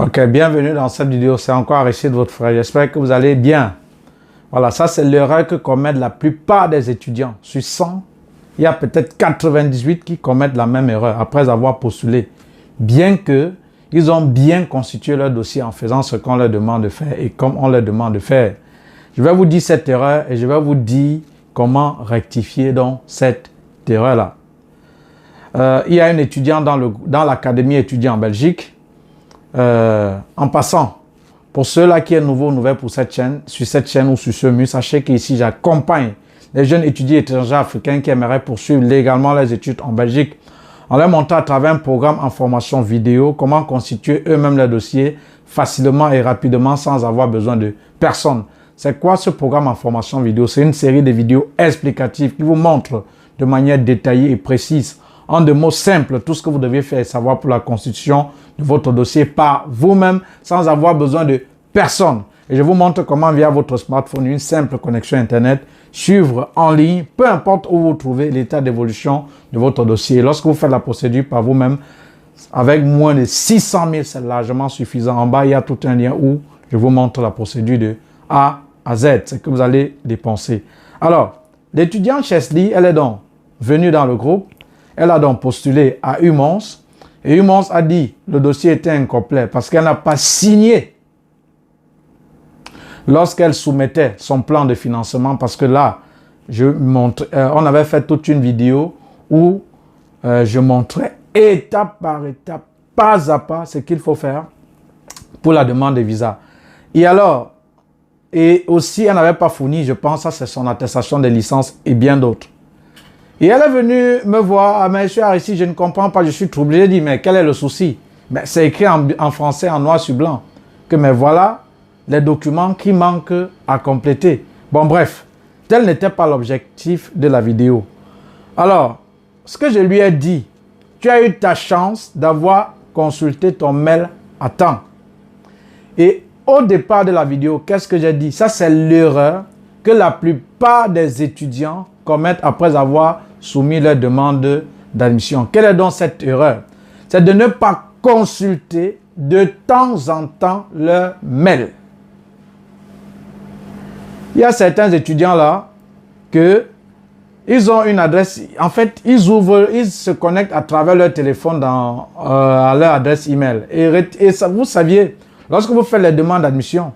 Ok, bienvenue dans cette vidéo. C'est encore Aristide, votre frère. J'espère que vous allez bien. Voilà, ça c'est l'erreur que commettent la plupart des étudiants. Sur 100, il y a peut-être 98 qui commettent la même erreur après avoir postulé. Bien que ils ont bien constitué leur dossier en faisant ce qu'on leur demande de faire et comme on leur demande de faire. Je vais vous dire cette erreur et je vais vous dire comment rectifier donc cette erreur-là. Il y a un étudiant dans l'académie étudiant en Belgique. En passant, pour ceux-là qui est nouveau ou nouvelle pour cette chaîne, sur cette chaîne ou sur ce mur, sachez qu'ici j'accompagne les jeunes étudiants étrangers africains qui aimeraient poursuivre légalement leurs études en Belgique en leur montrant à travers un programme en formation vidéo comment constituer eux-mêmes leur dossier facilement et rapidement sans avoir besoin de personne. C'est quoi ce programme en formation vidéo? C'est une série de vidéos explicatives qui vous montrent de manière détaillée et précise, en de mots simples, tout ce que vous devez faire et savoir pour la constitution de votre dossier par vous-même sans avoir besoin de personne. Et je vous montre comment via votre smartphone, une simple connexion Internet, suivre en ligne, peu importe où vous trouvez l'état d'évolution de votre dossier. Et lorsque vous faites la procédure par vous-même, avec moins de 600 000, c'est largement suffisant. En bas, il y a tout un lien où je vous montre la procédure de A à Z, ce que vous allez dépenser. Alors, l'étudiante Chesley, elle est donc venue dans le groupe. Elle a donc postulé à UMONS et UMONS a dit que le dossier était incomplet parce qu'elle n'a pas signé lorsqu'elle soumettait son plan de financement, parce que là, on avait fait toute une vidéo où je montrais étape par étape, pas à pas, ce qu'il faut faire pour la demande de visa. Et alors, et aussi, elle n'avait pas fourni, je pense, ça c'est son attestation de licence et bien d'autres. Et elle est venue me voir, mais monsieur Aristide, je ne comprends pas, je suis troublé. J'ai dit, mais quel est le souci? C'est écrit en français, en noir sur blanc, que mais voilà les documents qui manquent à compléter. Bon, bref, tel n'était pas l'objectif de la vidéo. Alors, ce que je lui ai dit, tu as eu ta chance d'avoir consulté ton mail à temps. Et au départ de la vidéo, qu'est-ce que j'ai dit? Ça, c'est l'erreur que la plupart des étudiants commettent après avoir soumis leur demande d'admission. Quelle est donc cette erreur? C'est de ne pas consulter de temps en temps leur mail. Il y a certains étudiants là que ils ont une adresse, en fait, ils se connectent à travers leur téléphone à leur adresse email. Et ça, vous saviez, lorsque vous faites les demandes d'admission,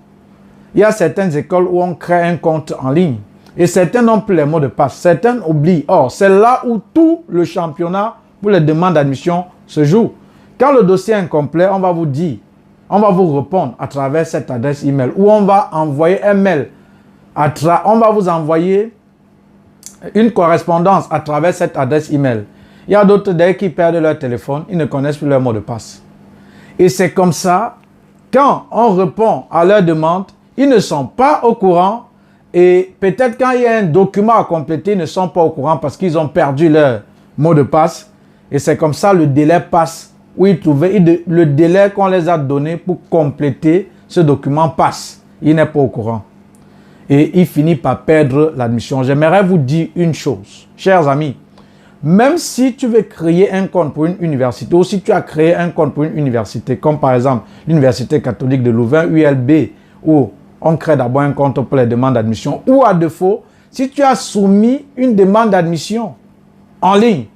il y a certaines écoles où on crée un compte en ligne. Et certains n'ont plus les mots de passe. Certains oublient. Or, c'est là où tout le championnat pour les demandes d'admission se joue. Quand le dossier est incomplet, on va vous dire, on va vous répondre à travers cette adresse email ou on va envoyer un mail. On va vous envoyer une correspondance à travers cette adresse email. Il y a d'autres dès qui perdent leur téléphone, ils ne connaissent plus leur mot de passe. Et c'est comme ça, quand on répond à leur demande, ils ne sont pas au courant. Et peut-être quand il y a un document à compléter, ils ne sont pas au courant parce qu'ils ont perdu leur mot de passe. Et c'est comme ça le délai passe. Où ils trouvaient, le délai qu'on les a donné pour compléter ce document passe. Il n'est pas au courant. Et il finit par perdre l'admission. J'aimerais vous dire une chose, chers amis. Même si tu veux créer un compte pour une université, ou si tu as créé un compte pour une université, comme par exemple l'Université catholique de Louvain, ULB, ou on crée d'abord un compte pour les demandes d'admission. Ou à défaut, si tu as soumis une demande d'admission en ligne,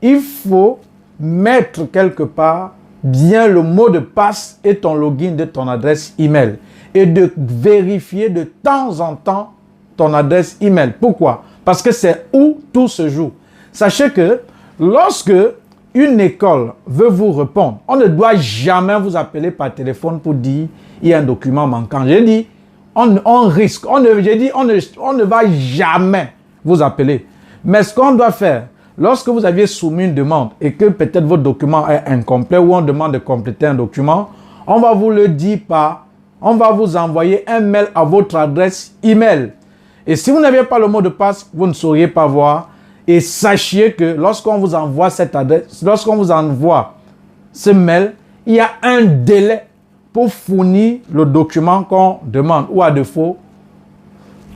il faut mettre quelque part bien le mot de passe et ton login de ton adresse email. Et de vérifier de temps en temps ton adresse email. Pourquoi? Parce que c'est où tout se joue. Sachez que lorsque une école veut vous répondre, on ne doit jamais vous appeler par téléphone pour dire il y a un document manquant. J'ai dit, on risque, on ne va jamais vous appeler. Mais ce qu'on doit faire, lorsque vous aviez soumis une demande et que peut-être votre document est incomplet ou on demande de compléter un document, on va vous le dire on va vous envoyer un mail à votre adresse email. Et si vous n'avez pas le mot de passe, vous ne sauriez pas voir. Et sachez que lorsqu'on vous envoie cette adresse, lorsqu'on vous envoie ce mail, il y a un délai pour fournir le document qu'on demande. Ou à défaut,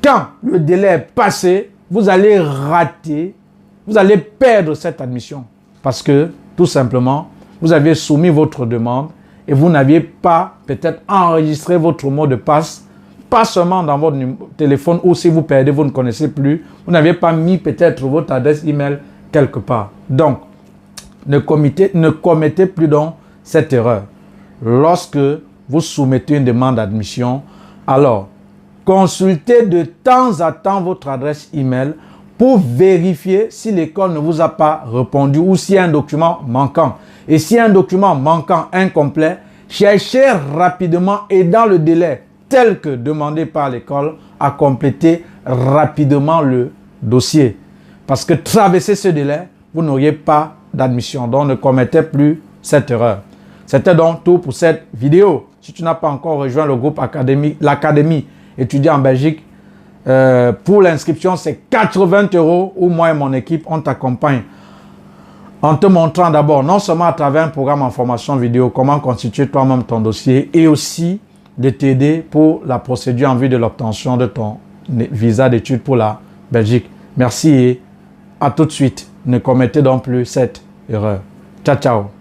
quand le délai est passé, vous allez rater, vous allez perdre cette admission. Parce que, tout simplement, vous avez soumis votre demande et vous n'aviez pas peut-être enregistré votre mot de passe, pas seulement dans votre téléphone ou si vous perdez, vous ne connaissez plus, vous n'aviez pas mis peut-être votre adresse email quelque part. Donc, ne commettez plus donc cette erreur. Lorsque vous soumettez une demande d'admission, alors consultez de temps à temps votre adresse email pour vérifier si l'école ne vous a pas répondu ou s'il y a un document manquant. Et s'il y a un document manquant, incomplet, cherchez rapidement et dans le délai tel que demandé par l'école à compléter rapidement le dossier. Parce que traverser ce délai, vous n'auriez pas d'admission. Donc, ne commettez plus cette erreur. C'était donc tout pour cette vidéo. Si tu n'as pas encore rejoint le groupe l'Académie étudiant en Belgique, pour l'inscription, c'est 80 € où moi et mon équipe, on t'accompagne en te montrant d'abord, non seulement à travers un programme en formation vidéo, comment constituer toi-même ton dossier et aussi de t'aider pour la procédure en vue de l'obtention de ton visa d'études pour la Belgique. Merci et à tout de suite. Ne commettez donc plus cette erreur. Ciao, ciao.